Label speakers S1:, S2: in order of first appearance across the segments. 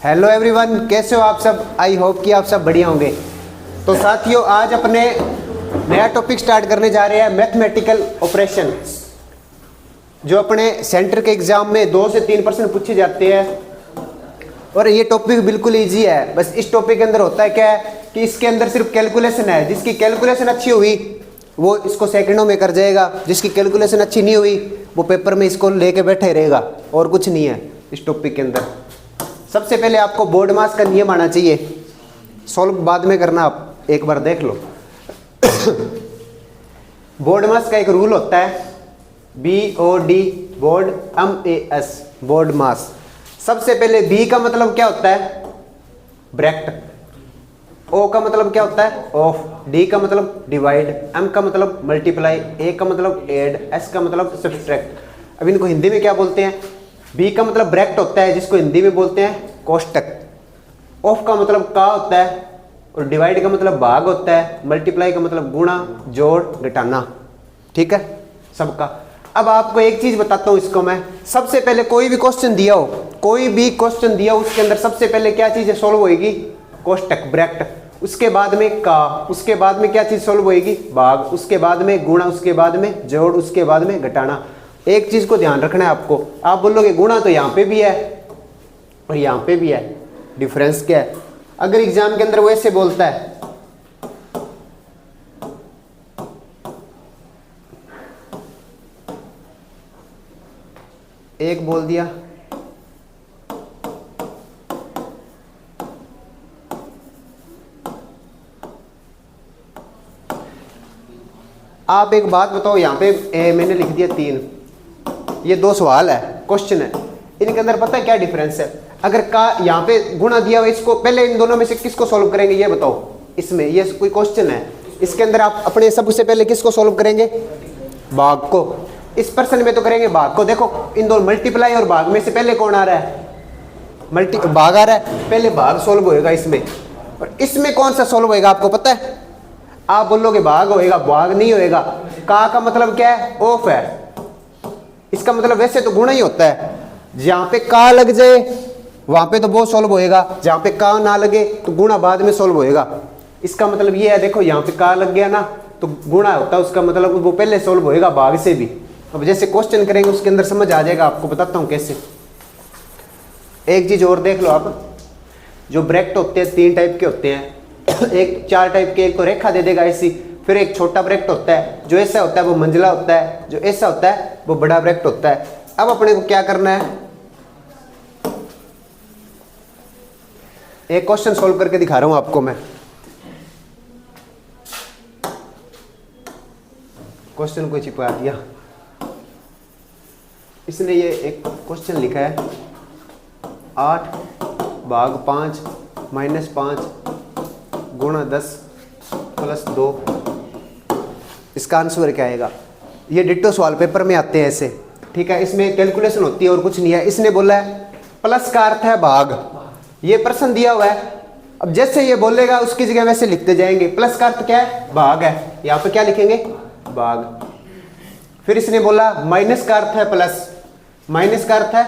S1: Hello everyone, कैसे हो आप सब। आई होप कि आप सब बढ़िया होंगे। तो साथियों, आज अपने नया टॉपिक स्टार्ट करने जा रहे हैं, मैथमेटिकल ऑपरेशन, जो अपने सेंटर के एग्जाम में 2 से 3% पूछे जाते हैं। और ये टॉपिक बिल्कुल इजी है। बस इस टॉपिक के अंदर होता है क्या है कि इसके अंदर सिर्फ कैलकुलेशन है। जिसकी कैलकुलेशन अच्छी हुई वो इसको सेकंडों में कर जाएगा, जिसकी कैलकुलेशन अच्छी नहीं हुई वो पेपर में इसको लेके बैठे रहेगा, और कुछ नहीं है इस टॉपिक के अंदर। सबसे पहले आपको बोर्ड मास का नियम आना चाहिए, सॉल्व बाद में करना, आप एक बार देख लो। बोर्ड मास का एक रूल होता है, BOD, बोर्ड, MAS, बोर्ड मास। सबसे पहले B का मतलब क्या होता है, ब्रैकेट। O का मतलब क्या होता है, ऑफ। D का मतलब डिवाइड। M का मतलब मल्टीप्लाई। A का मतलब ऐड। S का मतलब सब्सट्रैक्ट। अब इनको हिंदी में क्या बोलते हैं। B का मतलब ब्रैकेट होता है, जिसको हिंदी में बोलते हैं कोष्टक। ऑफ का मतलब का होता है, और डिवाइड का मतलब भाग होता है। मल्टीप्लाई का मतलब गुणा, जोड़, घटाना। ठीक है सबका। अब आपको एक चीज बताता हूं इसको मैं। सबसे पहले कोई भी क्वेश्चन दिया हो, कोई भी क्वेश्चन दिया हो, उसके अंदर सबसे पहले क्या चीज सॉल्व होएगी, कोष्टक, ब्रैकेट। उसके बाद में का, उसके बाद में क्या चीज सॉल्व होएगी, भाग, उसके बाद में गुणा, उसके बाद में जोड़, उसके बाद में घटाना। एक चीज को ध्यान रखना है आपको। आप बोलोगे गुणा तो यहां पे भी है और यहां पे भी है, डिफरेंस क्या है। अगर एग्जाम के अंदर वो ऐसे बोलता है, एक बोल दिया, आप एक बात बताओ, यहां पे मैंने लिख दिया 3, ये 2 सवाल है, क्वेश्चन है। इनके अंदर पता है क्या डिफरेंस है। अगर का यहां पे गुणा दिया हुआ, इसको पहले इन दोनों में से किसको सॉल्व करेंगे ये बताओ। इसमें ये कोई क्वेश्चन है, इसके अंदर आप अपने सबसे पहले किसको सॉल्व करेंगे, भाग को। इस प्रश्न में तो करेंगे भाग को। देखो इन दोनों मल्टीप्लाई और भाग में से पहले कौन आ रहा है, भाग आ रहा है, पहले भाग सॉल्व होएगा इसमें। और इसमें कौन सा सॉल्व होएगा आपको पता है। आप बोलोगे भाग होएगा, भाग नहीं होएगा। का मतलब क्या है, ऑफ है। इसका मतलब वैसे तो गुणा ही होता है, जहां पे का लग जाए वहां पे तो वो सॉल्व होएगा, जहां पे का ना लगे तो गुणा बाद में सॉल्व होएगा। इसका मतलब ये है, देखो यहाँ पे का लग गया ना तो गुणा होता है, उसका मतलब वो पहले सॉल्व होएगा भाग से भी। अब जैसे क्वेश्चन करेंगे उसके अंदर समझ आ जाएगा, आपको बताता हूं कैसे। एक चीज और देख लो आप, जो ब्रैकेट होते हैं 3 टाइप के होते हैं। एक 4 टाइप के, एक तो रेखा दे देगा ऐसी। फिर एक छोटा ब्रैकेट होता है, जो ऐसा होता है वो मंझला होता है, जो ऐसा होता है वो बड़ा ब्रैकेट होता है। अब अपने को क्या करना है, एक क्वेश्चन सॉल्व करके दिखा रहा हूं आपको मैं। क्वेश्चन को चिपका दिया इसने। ये एक क्वेश्चन लिखा है, 8 भाग 5 माइनस 5 गुणा 10 प्लस 2। इसका आंसर क्या आएगा। ये डिट्टो सवाल पेपर में आते हैं ऐसे, ठीक है। इसमें कैलकुलेशन होती है और कुछ नहीं है। इसने बोला है प्लस का अर्थ है भाग, ये प्रश्न दिया हुआ है। अब जैसे ये बोलेगा उसकी जगह वैसे लिखते जाएंगे। प्लस का अर्थ क्या है, भाग है, यहाँ पे क्या लिखेंगे, भाग। फिर इसने बोला माइनस का अर्थ है प्लस, माइनस का अर्थ है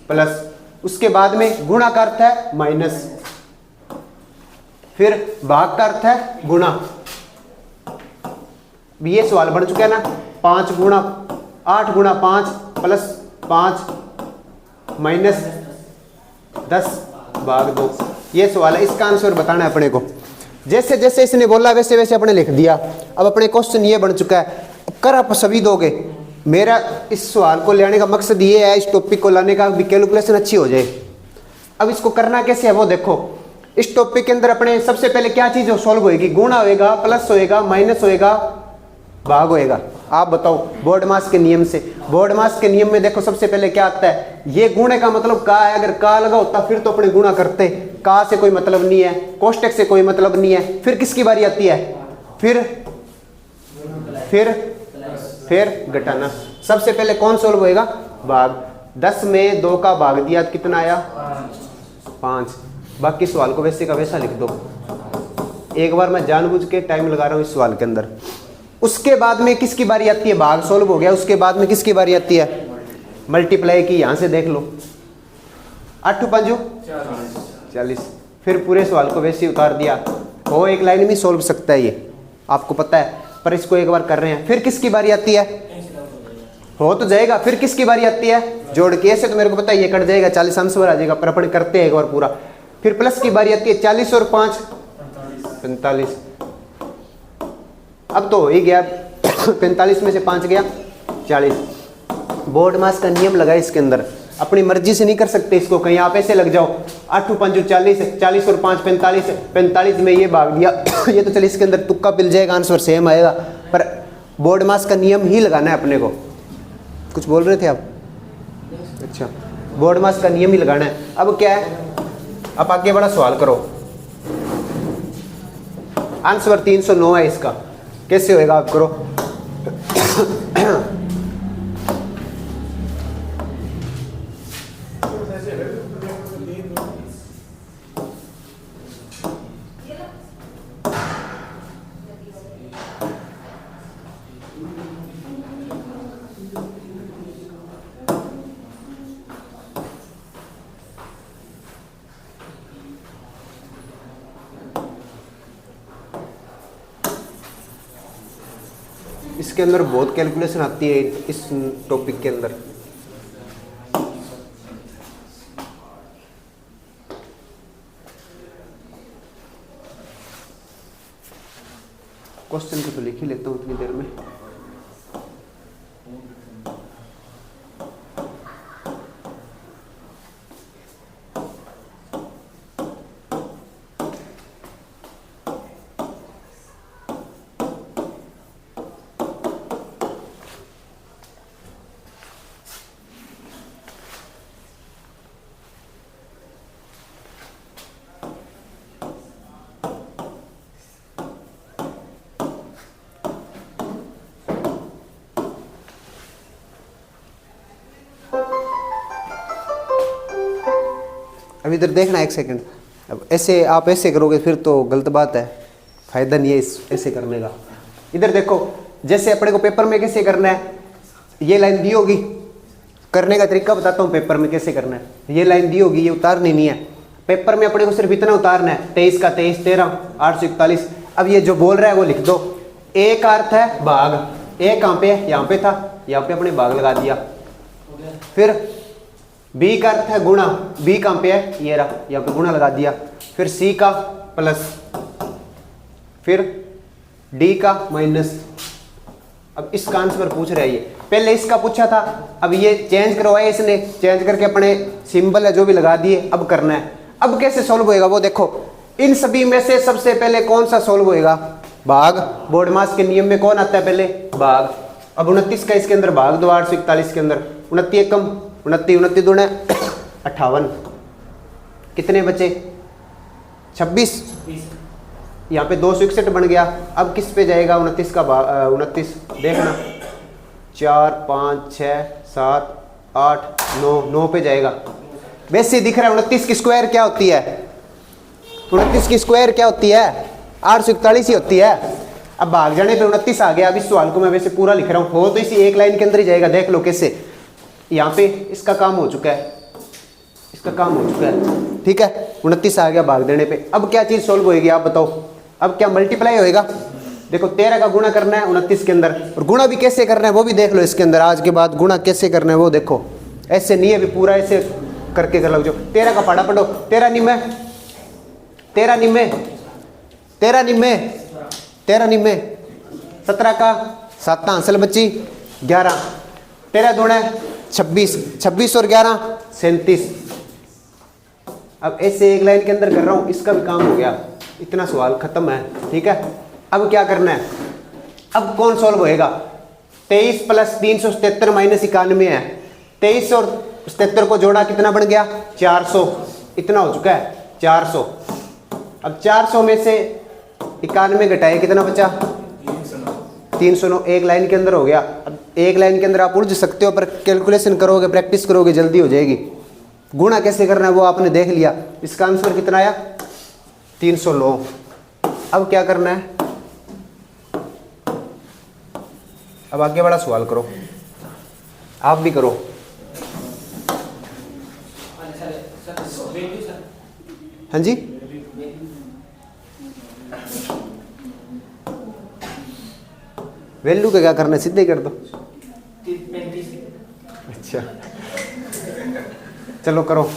S1: प्लस, उसके बाद में गुणा का अर्थ है माइनस, फिर भाग का अर्थ है गुणा। ये सवाल बन चुका है ना, 8 गुणा 5 प्लस 5 माइनस 10 भाग 2। ये सवाल है, इसका आंसर बताना है अपने को। जैसे जैसे इसने बोला वैसे वैसे अपने लिख दिया। अब अपने क्वेश्चन ये बन चुका है, कर आप सभी दोगे। मेरा इस सवाल को लेने का मकसद ये है, इस टॉपिक को लाने का भी कैलकुलेशन अच्छी हो जाए। अब इसको करना कैसे है वो देखो। इस टॉपिक के अंदर अपने सबसे पहले क्या चीज सॉल्व होएगी, गुणा होएगा, प्लस होएगा, माइनस होएगा, भाग होएगा। आप बताओ बोर्ड मास के नियम से। बोर्ड मास के नियम में देखो सबसे पहले क्या आता है, ये गुणे का मतलब का है। अगर का लगा होता फिर तो अपने गुणा करते, का से कोई मतलब नहीं है, कोष्टक से कोई मतलब नहीं है। फिर किसकी बारी आती है, फिर घटाना। सबसे पहले कौन सॉल्व होएगा, भाग। 10 में 2 का भाग दिया तो कितना आया, 5। बाकी सवाल को वैसे का वैसा लिख दो। एक बार मैं जानबूझ के टाइम लगा रहा हूं इस सवाल के अंदर। उसके बाद में किसकी बारी आती है, भाग सॉल्व हो गया, उसके बाद में किसकी बारी आती है, मल्टीप्लाई की। यहां से देख लो, 8 5 40। फिर पूरे सवाल को वैसे ही उतार दिया। वो एक लाइन में सॉल्व सकता है ये, आपको पता है, पर इसको एक बार कर रहे हैं। फिर किसकी बारी आती है? हो तो जाएगा, फिर किसकी बारी आती है? जोड़ के। ऐसे तो मेरे को पता है ये कट जाएगा, 40 आंसर आ जाएगा, पर अपन करते हैं एक बार पूरा। फिर प्लस की बारी आती है, 40 और 5 45। अब तो हो ही गया 45 में से 5 गया 40। बोर्ड मास का नियम लगा इसके अंदर, अपनी मर्जी से नहीं कर सकते इसको, कहीं आप ऐसे लग जाओ 8 5 40, 40 और 5 45, 45 में ये भाग दिया ये तो चलिए इसके अंदर तुक्का पिल जाएगा, आंसर सेम आएगा, पर बोर्ड मास का नियम ही लगाना है अपने को। कुछ बोल रहे थे आप? अच्छा, बोर्ड मास का नियम ही लगाना है। अब क्या है, आप आगे बड़ा सवाल करो। आंसर 309 है इसका, कैसे होएगा आप करो। इसके अंदर बहुत कैलकुलेशन आती है इस टॉपिक के अंदर। क्वेश्चन को तो लिख ही लेता हूँ उतनी देर में। अब इधर देखना एक सेकंड। अब ऐसे आप ऐसे करोगे फिर तो गलत बात है, फायदा नहीं है इस ऐसे करने का। इधर देखो, जैसे अपने को पेपर में कैसे करना है, ये लाइन दी होगी, करने का तरीका बताता हूँ पेपर में कैसे करना है। ये लाइन दी होगी, ये उतारनी नहीं है पेपर में, अपने को सिर्फ इतना उतारना है, 23 का 23 13 841। अब ये जो बोल रहा है वो लिख दो। ए का अर्थ है भाग, ए कहाँ पे है? यहाँ पे था, यहाँ पे अपने भाग लगा दिया। फिर बी का अर्थ है गुणा, बी कहाँ पे है? ये रहा, यहाँ पे गुणा लगा दिया। फिर सी का प्लस, फिर डी का माइनस। अब इसका आंसर पूछ रहा है ये, पहले इसका पूछा था, अब ये चेंज करवाया इसने, चेंज करके अपने सिंबल है जो भी लगा दिए, अब करना है। अब कैसे सॉल्व होएगा वो देखो। इन सभी में से सबसे पहले कौन सा सॉल्व होएगा? भाग। बोर्ड मास के नियम में कौन आता है पहले? भाग। अब 29 का इसके अंदर भाग दो 841 के अंदर, 29 एकम 29, 29 दूने 58, कितने बचे? 26। यहाँ पे 261 बन गया। अब किस पे जाएगा 29 का 29? देखना 4 5 6 7 8 9, 9 पे जाएगा। वैसे दिख रहा है 29 की स्क्वायर क्या होती है? 29 की स्क्वायर क्या होती है? 841 ही होती है। अब भाग जाने पे 29 आ गया। अब इस सवाल को मैं वैसे पूरा लिख रहा हूँ, हो तो इसी एक लाइन के अंदर ही जाएगा। देख लो कैसे, यहाँ पे इसका काम हो चुका है, इसका काम हो चुका है, ठीक है। 29 आ गया भाग देने पे। अब क्या चीज सोल्व होएगी आप बताओ? अब क्या मल्टीप्लाई होएगा? देखो 13 का गुणा करना है 29 के अंदर, और गुणा भी कैसे करना है वो भी देख लो इसके अंदर। आज के बाद गुणा कैसे करना है वो देखो, ऐसे नहीं है भी पूरा ऐसे करके कर लो। 13 का पढ़ा पढ़ो, 13 निम्मे 13 निम्मे 13 निम्मे 13 निम्मे 17 का 7 हासिल बच्ची 11, 13 दूणे 26, 26 और 11 37। अब ऐसे एक लाइन के अंदर कर रहा हूँ, इसका भी काम हो गया, इतना सवाल खत्म है, ठीक है। अब क्या करना है? अब कौन सॉल्व होएगा? 23 प्लस 377 माइनस 91 है। 23 और 77 को जोड़ा कितना बन गया? 400, इतना हो चुका है 400। अब 400 में से 91 घटाए कितना बचा? 309। एक लाइन के अंदर हो गया। अब एक लाइन के अंदर आप उलझ सकते हो, पर कैलकुलेशन करोगे, प्रैक्टिस करोगे, जल्दी हो जाएगी। गुणा कैसे करना है वो आपने देख लिया। इसका आंसर कितना आया? 309। अब क्या करना है? अब आगे बड़ा सवाल करो, आप भी करो। हाँ जी, वैल्यू का क्या करना है, सीधे ही कर दो। अच्छा चलो करो।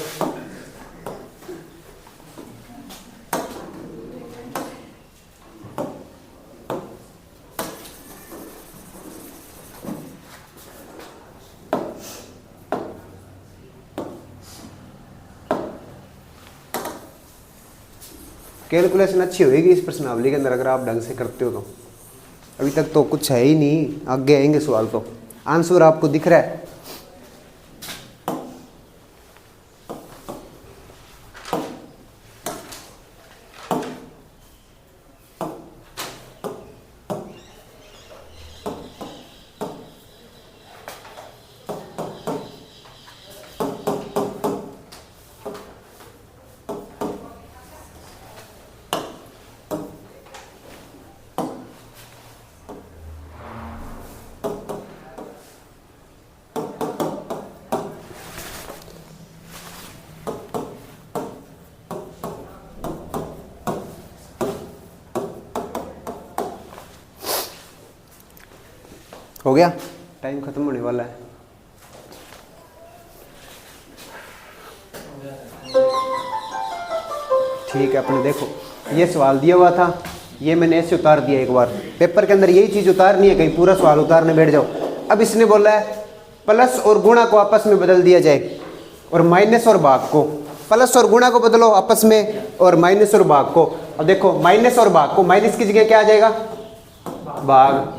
S1: कैलकुलेशन अच्छी होएगी इस प्रश्नावली के अंदर अगर आप ढंग से करते हो तो। अभी तक तो कुछ है ही नहीं, आगे आएंगे सवाल तो। आंसर आपको दिख रहा है। हो गया, टाइम खत्म होने वाला है। ठीक है, अपने देखो ये सवाल दिया हुआ था, ये मैंने ऐसे उतार दिया। एक बार पेपर के अंदर यही चीज उतारनी है, कहीं पूरा सवाल उतारने बैठ जाओ। अब इसने बोला है प्लस और गुणा को आपस में बदल दिया जाए और माइनस और भाग को, प्लस और गुणा को बदलो आपस में और माइनस और भाग को। अब देखो माइनस और भाग को, माइनस की जगह क्या आ जाएगा भाग,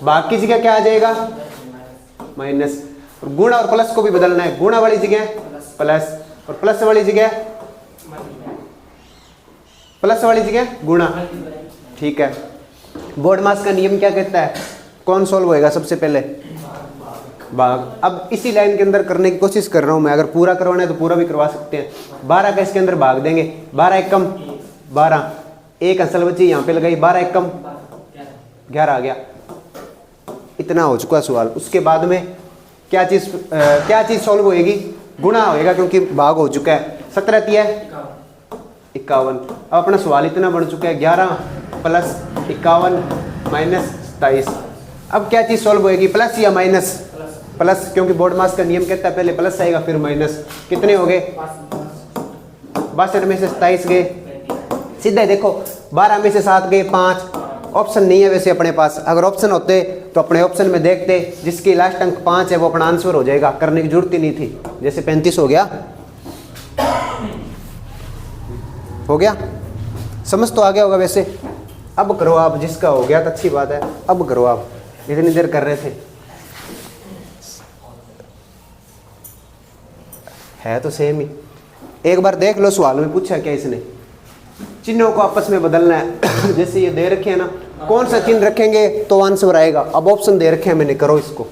S1: भाग की जगह क्या आ जाएगा माइनस। और गुणा और प्लस को भी बदलना है, गुणा वाली जगह प्लस और प्लस वाली जगह प्लस वाली जगह गुणा। ठीक है, बोर्ड मास का नियम क्या कहता है, कौन सॉल्व होएगा सबसे पहले भाग। अब इसी लाइन के अंदर करने की कोशिश कर रहा हूं मैं, अगर पूरा करवाना है तो पूरा भी करवा सकते हैं। 12 का इसके अंदर भाग देंगे, 12 एकम 12, एक असल बची यहाँ पे लगाई, 12 एकम 11 आ गया। इतना हो चुका सवाल। उसके बाद में क्या चीज सॉल्व होएगी, गुणा होएगा क्योंकि भाग हो चुका है। 17 तिया 51। अब अपना सवाल इतना बढ़ चुका है 11 प्लस 51 माइनस 27। अब क्या चीज सॉल्व होएगी, प्लस या माइनस, प्लस, क्योंकि बोर्ड मास का नियम कहता है पहले प्लस आएगा फिर माइनस। कितने हो गए 62 में से 27 गए, सीधे देखो 12 में से 7 गए 5। ऑप्शन नहीं है वैसे अपने पास, अगर ऑप्शन होते तो अपने ऑप्शन में देखते, जिसकी लास्ट अंक 5 है वो अपना आंसर हो जाएगा, करने की जरूरत ही नहीं थी। जैसे 35 हो गया, हो गया, समझ तो आ गया होगा वैसे। अब करो आप, जिसका हो गया तो अच्छी बात है, अब करो आप, इतनी देर कर रहे थे। है तो सेम ही, एक बार देख लो सवाल में पूछा क्या इसने, चिन्हों को आपस में बदलना है। जैसे ये दे रखे हैं ना, कौन सा चिन्ह रखेंगे तो आंसर आएगा। अब ऑप्शन दे रखे हैं मैंने, करो इसको।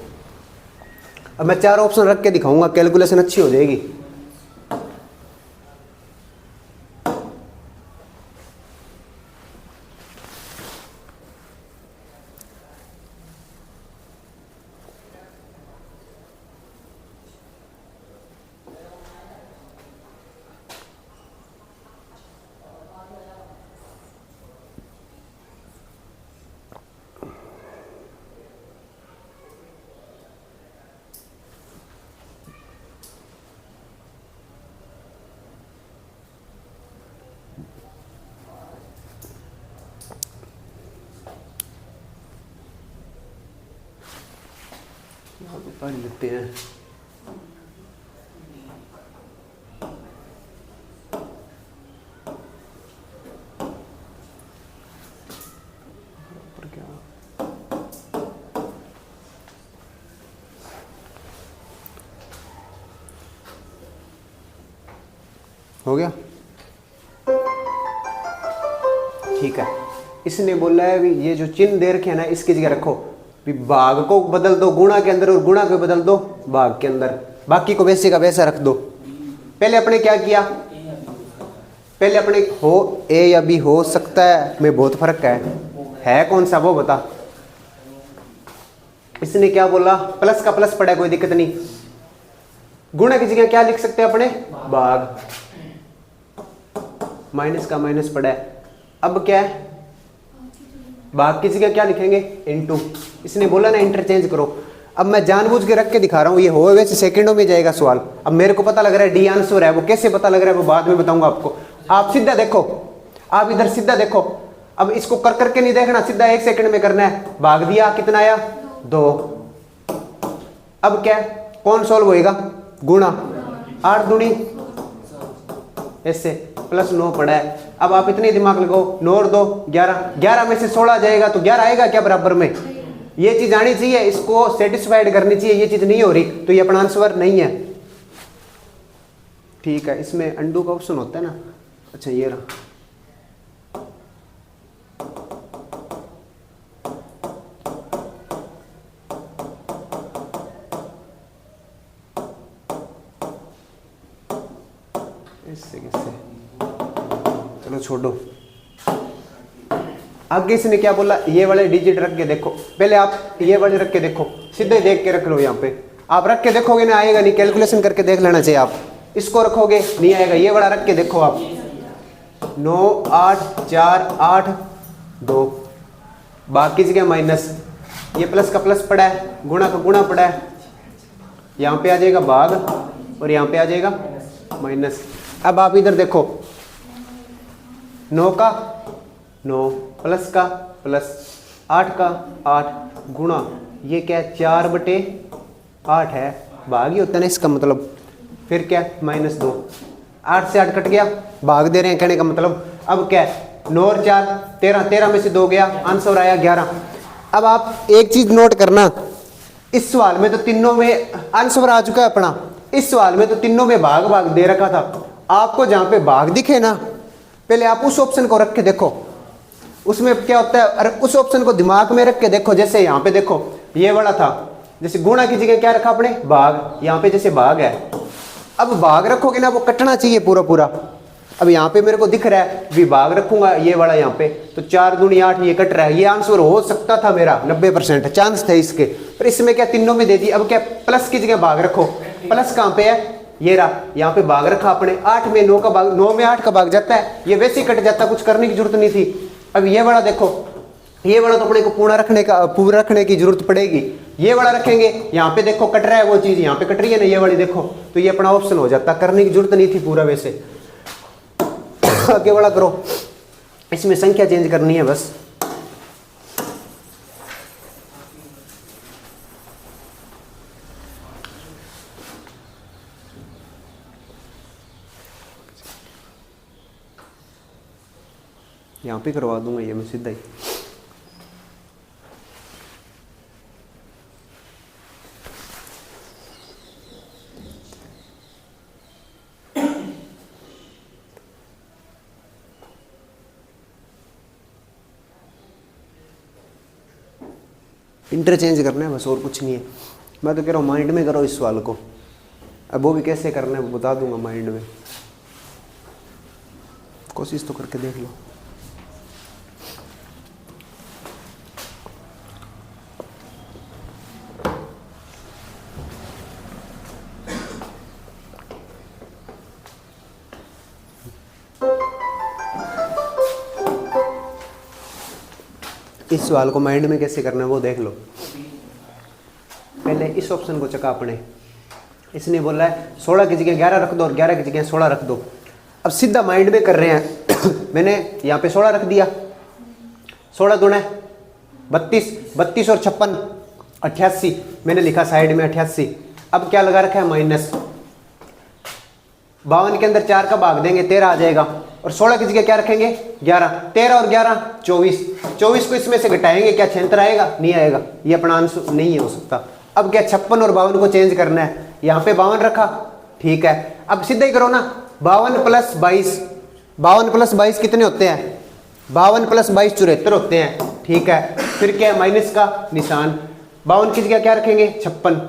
S1: अब मैं 4 ऑप्शन रख के दिखाऊंगा, कैलकुलेशन अच्छी हो जाएगी। पढ़ लेते हैं। हो गया, ठीक है। इसने बोला है भी ये जो चिन्ह दे रखे हैं ना, इसकी जगह रखो भी भाग को बदल दो गुणा के अंदर और गुणा को बदल दो भाग के अंदर, बाकी को वैसे का वैसा रख दो। पहले अपने क्या किया, पहले अपने हो ए या बी हो सकता है में बहुत फर्क है कौन सा वो बता। इसने क्या बोला, प्लस का प्लस पड़ा, कोई दिक्कत नहीं, गुणा की जगह क्या लिख सकते हैं अपने, भाग, माइनस का माइनस पड़ा है। अब क्या है, भाग की जगह क्या लिखेंगे, इनटू। इसने बोला ना इंटरचेंज करो। अब मैं जानबूझ के रख के दिखा रहा हूं, ये हो वैसे सेकंडों में जाएगा सवाल। अब मेरे को पता लग रहा है डी आंसर है, वो कैसे पता लग रहा है वो बाद में बताऊंगा आपको। आप सीधा देखो, आप इधर सीधा देखो। अब इसको कर करके नहीं देखना, सीधा 1 सेकंड में करना है। भाग दिया, कितना आया, 2। अब क्या कौन सॉल्व होएगा, गुणा, 8 दूनी ऐसे, प्लस 9 पड़ा है। अब आप इतने दिमाग लगाओ, 9 और 2 11, 11 में से 16 जाएगा तो 11 आएगा क्या बराबर में, ये चीज आनी चाहिए, इसको सेटिस्फाइड करनी चाहिए। ये चीज नहीं हो रही तो ये अपना आंसर नहीं है। ठीक है, इसमें अंडू का ऑप्शन होता है ना, अच्छा ये रहा। इससे किससे, चलो छोड़ो। आगे इसने क्या बोला, ये वाले डिजिट रख के देखो। पहले आप ये वाले रख के देखो, सीधे देख के रख लो। यहाँ पे आप रख के देखोगे ना, आएगा नहीं, कैलकुलेशन करके देख लेना चाहिए। आप इसको रखोगे नहीं आएगा, ये वाला रख के देखो आप। 9 8 4 8 2, बाकी जगह माइनस, ये प्लस का प्लस पड़ा है, गुणा का गुणा पड़ा है। यहाँ पे आ जाएगा भाग और यहाँ पे आ जाएगा माइनस। अब आप इधर देखो, 9 का 9, प्लस का प्लस, 8 का 8, गुणा ये क्या है, 4/8 है, भाग ही होता है ना इसका मतलब। फिर क्या, -2, 8 से 8 कट गया, भाग दे रहे हैं कहने का मतलब। अब क्या है, 9 और 4 13, 13 में से 2 गया, आंसर आया 11। अब आप एक चीज नोट करना, इस सवाल में तो तीनों में आंसर आ चुका है अपना। इस सवाल में तो तीनों में भाग भाग दे रखा था। आपको जहां पे भाग दिखे ना, पहले आप उस ऑप्शन को रख के देखो, उसमें क्या होता है। अरे उस ऑप्शन को दिमाग में रख के देखो। जैसे यहाँ पे देखो, ये वाला था, जैसे गुणा की जगह क्या रखा आपने, भाग। यहाँ पे जैसे भाग है, अब भाग रखोगे ना, वो कटना चाहिए पूरा पूरा। अब यहाँ पे मेरे को दिख रहा है भी भाग रखूंगा ये वाला यहाँ पे, तो 4 दूनी 8, ये कट रहा है। ये आंसर हो सकता था मेरा, 90% चांस थे इसके, पर इसमें क्या तीनों में दे दी। अब क्या, प्लस की जगह भाग रखो। प्लस कहाँ पे है, ये रहा, यहाँ पे भाग रखा अपने। 8 में 9 का भाग, 9 में 8 का भाग जाता है, ये वैसे ही कट जाता, कुछ करने की जरूरत नहीं थी। अब ये वाला देखो, ये वाला तो अपने को पूरा रखने की जरूरत पड़ेगी। ये वाला रखेंगे, यहाँ पे देखो कट रहा है वो चीज, यहाँ पे कट रही है ना ये वाली देखो, तो ये अपना ऑप्शन हो जाता, करने की जरूरत नहीं थी पूरा वैसे। आगे वाला करो, इसमें संख्या चेंज करनी है बस। यहाँ पे करवा दूंगा ये मैं सीधा ही। इंटरचेंज करना है बस, और कुछ नहीं है। मैं तो कह रहा हूँ माइंड में करो इस सवाल को। अब वो भी कैसे करना है वो बता दूंगा माइंड में, कोशिश तो करके देख लो। इस सवाल को माइंड में कैसे करना है वो देख लो। पहले इस ऑप्शन को चका अपने, इसने बोला है 16 की जगह 11 रख दो और 11 की जगह 16 रख दो। अब सीधा माइंड में कर रहे हैं। मैंने यहाँ पे 16 रख दिया, 16 दूना है 32, 32 और 56 88, मैंने लिखा साइड में 88। अब क्या लगा रखा है, माइनस। 52 के अंदर 4 का भाग देंगे 13 आ जाएगा, और 16 की जगह क्या रखेंगे 11, 13 और 11 24, 24 को इसमें से घटाएंगे, क्या 76 आएगा, नहीं आएगा, ये अपना आंसर नहीं हो सकता। अब क्या 56 और 52 को चेंज करना है, यहाँ पे 52 रखा, ठीक है। अब सीधा ही करो ना, 52 प्लस 22, 52 प्लस 22 कितने होते हैं, 52 प्लस 22 74 होते हैं, ठीक है। फिर क्या है, माइनस का निशान। 52 की जगह क्या रखेंगे 56,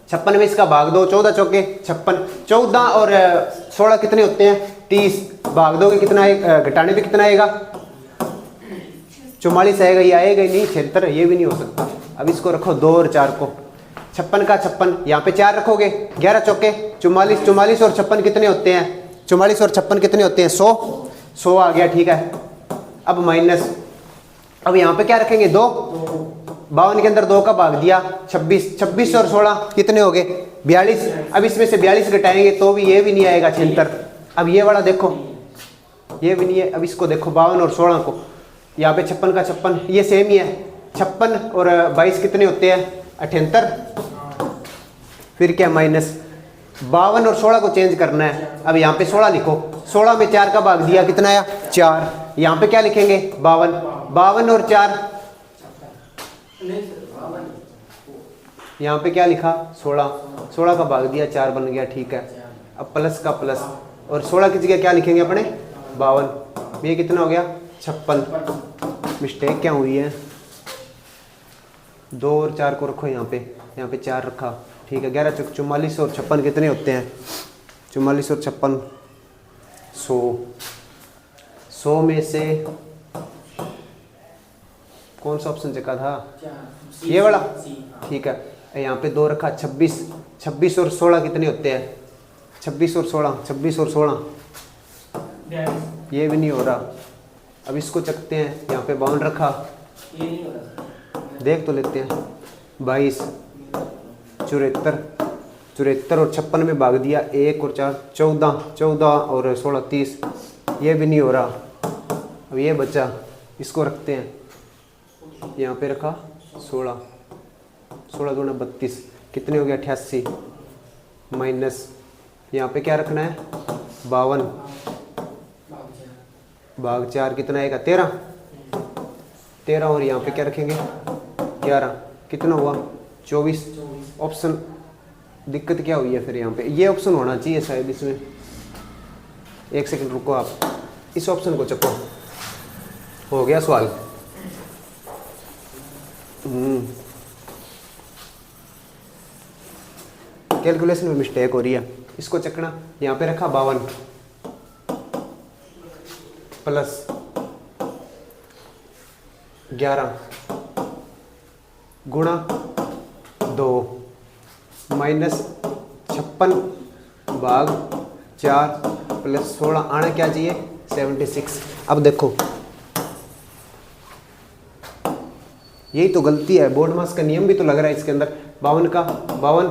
S1: 56 में इसका भाग दो, 14 चौके 56, 14 और 16 कितने होते हैं 30, भाग दोगे कितना आएगा, घटाने पे कितना आएगा 44 आएगा, ये आएगा ही नहीं 76, ये भी नहीं हो सकता। अब इसको रखो 2 और 4 को, 56 का 56, यहाँ पे 4 रखोगे, 11 चौके 44, 44 और 56 कितने होते हैं? 44 और 56 कितने होते हैं? 100, 100 आ गया, ठीक है। अब माइनस, अब यहाँ पे क्या रखेंगे? 2, 52 के अंदर 2 का भाग दिया 26, 26 और 16 कितने हो गए? 42। अब इसमें से 42 घटाएंगे तो भी ये भी नहीं आएगा 76। अब ये वाला देखो, ये भी नहीं है। अब इसको देखो 52 और 16 को, यहाँ पे 56 का 56, ये सेम ही है। 56 और 22 कितने होते हैं? 78। फिर क्या? माइनस 52 और 16 को चेंज करना है। अब यहाँ पे 16 लिखो, 16 में 4 का भाग दिया कितना आया? 4। यहाँ पे क्या लिखेंगे? 52, 52 और 4, यहाँ पे क्या लिखा? 16, 16 का भाग दिया 4 बन गया, ठीक है। अब प्लस का प्लस, और 16 की जगह क्या लिखेंगे अपने? 52। ये कितना हो गया? 56। मिस्टेक क्या हुई है? 2 और 4 को रखो यहाँ पे 4 रखा, ठीक है। 11 चौक 44 और 56 कितने होते हैं? 44 और 56 100। 100 में से कौन सा ऑप्शन चका था? ये वाला, ठीक है। यहाँ पे 2 रखा, 26, 26 और 16 कितने होते हैं? 26 और 16, 26 और 16, ये भी नहीं हो रहा। अब इसको चकते हैं, यहाँ पे 52 रखा, ये नहीं हो रहा, देख तो लेते हैं। 22, 74, 74 और 56 में भाग दिया 1 और 4, 14, 14 और 16 30, ये भी नहीं हो रहा। अब ये बचा, इसको रखते हैं, यहाँ पे रखा 16, 16 दूना 32, कितने हो गया? 88। माइनस यहाँ पे क्या रखना है? 52 भाग 4 कितना आएगा? 13, 13 और यहाँ पे क्या रखेंगे? 11, कितना हुआ? 24। ऑप्शन, दिक्कत क्या हुई है फिर? यहाँ पे ये ऑप्शन होना चाहिए शायद इसमें। 1 सेकंड रुको, आप इस ऑप्शन को चको, हो गया सवाल। कैलकुलेशन में मिस्टेक हो रही है, इसको चकना। यहाँ पे रखा 52 प्लस 11 गुणा 2 माइनस 56 भाग 4 प्लस 16, आना क्या चाहिए? 76। अब देखो, यही तो गलती है, बोर्ड मास का नियम भी तो लग रहा है इसके अंदर। 52 का 52,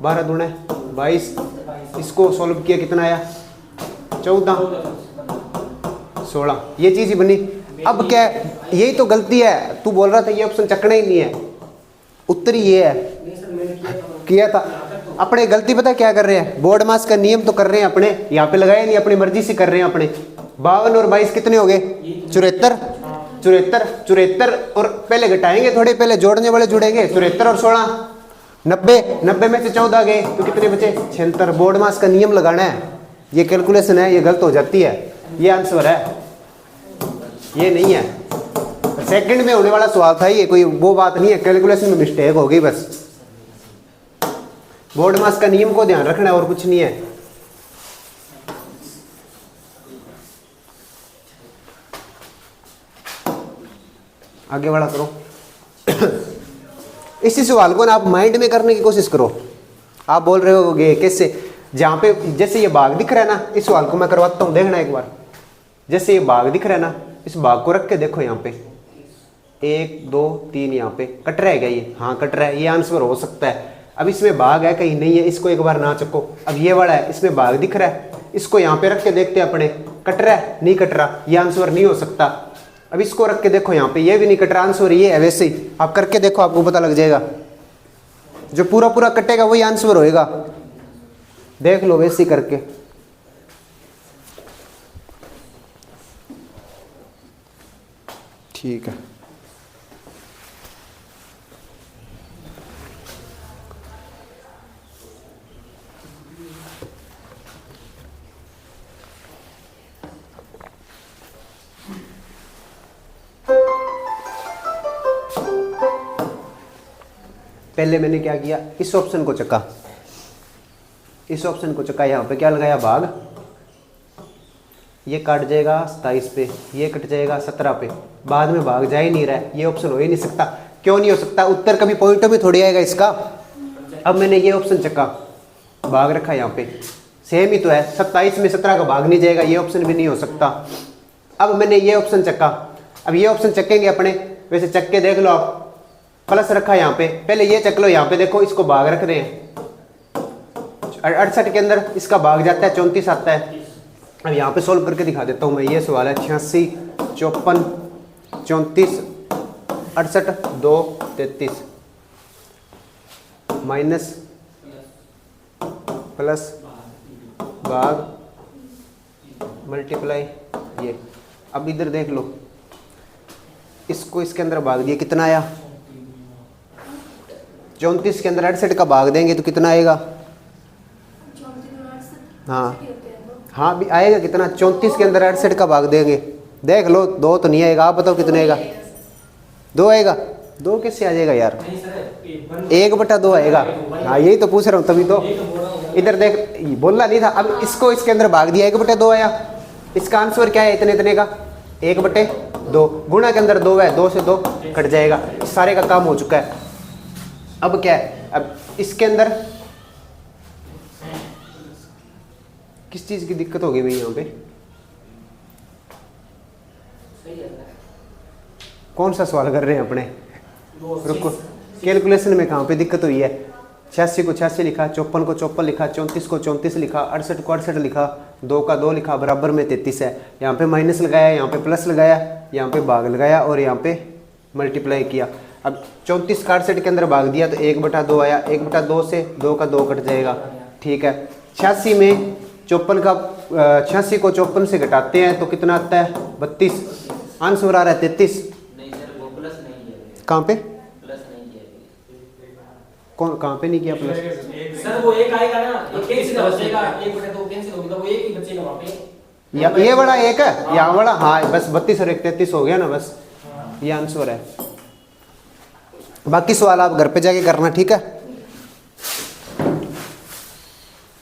S1: 12 दूना 22, इसको सॉल्व किया कितना आया? 14, 16, ये चीज ही बनी। अब क्या, यही तो गलती है। तू बोल रहा था ये ऑप्शन चकना ही नहीं है, उत्तर ही ये है। किया था अपने, गलती पता क्या कर रहे हैं? बोर्ड मास का नियम तो कर रहे हैं अपने, यहाँ पे लगाया नहीं, अपनी मर्जी से कर रहे हैं अपने। 52 और 22 कितने हो गए? 74, 74, 74 और पहले घटाएंगे थोड़े, पहले जोड़ने वाले जुड़ेंगे। 74 और 16 90, 90 में से 14 गए तो कितने बचे? 76। बोर्ड मास का नियम लगाना है, ये कैलकुलेशन है, ये गलत हो जाती है, ये आंसर है, ये नहीं है। सेकंड में होने वाला सवाल था ये, कोई वो बात नहीं है, कैलकुलेशन में मिस्टेक हो गई बस। बोर्ड मास का नियम को ध्यान रखना है और कुछ नहीं है। आगे वाला करो। इसी सवाल को ना आप माइंड में करने की कोशिश करो। आप बोल रहे हो कैसे? जहाँ पे जैसे ये भाग दिख रहा है ना, इस सवाल को मैं करवाता हूँ, देखना एक बार। जैसे ये भाग दिख रहा है ना, इस भाग को रख के देखो, यहाँ पे 1 2 3, यहाँ पे कट रहा है क्या ये? हाँ कट रहा है, ये आंसर हो सकता है। अब इसमें भाग है कहीं नहीं है, इसको एक बार ना चको। अब ये वाला है, इसमें भाग दिख रहा है, इसको यहाँ पे रख के देखते हैं अपने, कट रहा है? नहीं कट रहा, ये आंसर नहीं हो सकता। अब इसको रख के देखो, यहाँ पे ये भी नहीं कट रहा, आंसर ये है। वैसे ही आप करके देखो, आपको पता लग जाएगा। जो पूरा पूरा कटेगा वही आंसर होएगा, देख लो वैसे ही करके। ठीक है, पहले मैंने क्या किया, इस ऑप्शन को चका, इस ऑप्शन को चका, यहाँ पे क्या लगाया? भाग। ये काट जाएगा 27 पे, ये कट जाएगा 17 पे, बाद में भाग जा ही नहीं रहा है, ये ऑप्शन हो ही नहीं सकता। क्यों नहीं हो सकता? उत्तर कभी पॉइंटों में थोड़ी आएगा इसका, अब मैंने ये ऑप्शन चक्का, भाग रखा यहाँ पे, सेम ही तो है, 27 में 17 का भाग नहीं जाएगा, ये ऑप्शन भी नहीं हो सकता। अब मैंने ये ऑप्शन चक्का, अब ये ऑप्शन चक्केंगे अपने, वैसे चक्के के देख लो आप, प्लस रखा यहाँ पे, पहले ये चक लो, यहाँ पे देखो इसको भाग रख रहे हैं, 68 के अंदर इसका भाग जाता है 34 आता है। अब यहाँ पे सोल्व करके दिखा देता हूँ मैं, ये सवाल है 86, 54, 34, 68, 2, 33, माइनस प्लस भाग मल्टीप्लाई ये। अब इधर देख लो, इसको इसके अंदर भाग दिया, कितना आया 34 के अंदर 68 का भाग देंगे तो कितना आएगा, हाँ भी आएगा कितना, 34 के अंदर 68 का भाग देंगे, देख लो 2 तो नहीं आएगा, आप बताओ कितने आएगा, 2 आएगा, 2 कैसे आ जाएगा यार, 1/2 आएगा। हाँ यही तो पूछ रहा हूँ, तभी तो इधर देख बोलना नहीं था। अब इसको इसके अंदर भाग दिया, 1/2 आया, इसका आंसर क्या है, इतने का 1/2, गुणा के अंदर 2 है, 2 से 2 कट जाएगा, सारे का काम हो चुका है। अब क्या है, अब इसके अंदर किस चीज की दिक्कत हो गई भाई यहाँ पे, कौन सा सवाल कर रहे हैं अपने, रुको, कैलकुलेशन में कहाँ पे दिक्कत हुई है, 86 को 86 लिखा, 54 को 54 लिखा, 34 को 34 लिखा, 68 को 68 लिखा, 2 का 2 लिखा, बराबर में 33 है, यहाँ पे माइनस लगाया, यहाँ पे प्लस लगाया, यहाँ पे भाग लगाया और यहाँ पे मल्टीप्लाई किया। अब 34 का 68 के अंदर भाग दिया तो 1/2 आया, 1/2 से 2 का 2 कट जाएगा, ठीक है। 86 में 54 का 86 को 54 से घटाते हैं तो कितना आता है 32, आंसर आ रहा है 33।
S2: नहीं सर वो प्लस नहीं है,
S1: कहाँ पे,
S2: प्लस नहीं किया,
S1: कौन कहाँ पे नहीं किया प्लस,
S3: सर वो एक आएगा ना, एक कैंसिल बचेगा, 1/2 कैंसिल होगा, वो एक ही बचेगा वहाँ पे,
S1: या ये बड़ा एक है या बड़ा, हाँ बस 32 और 1 33 हो गया ना, बस ये आंसर है। बाकी सवाल आप घर पे जाके करना, ठीक है।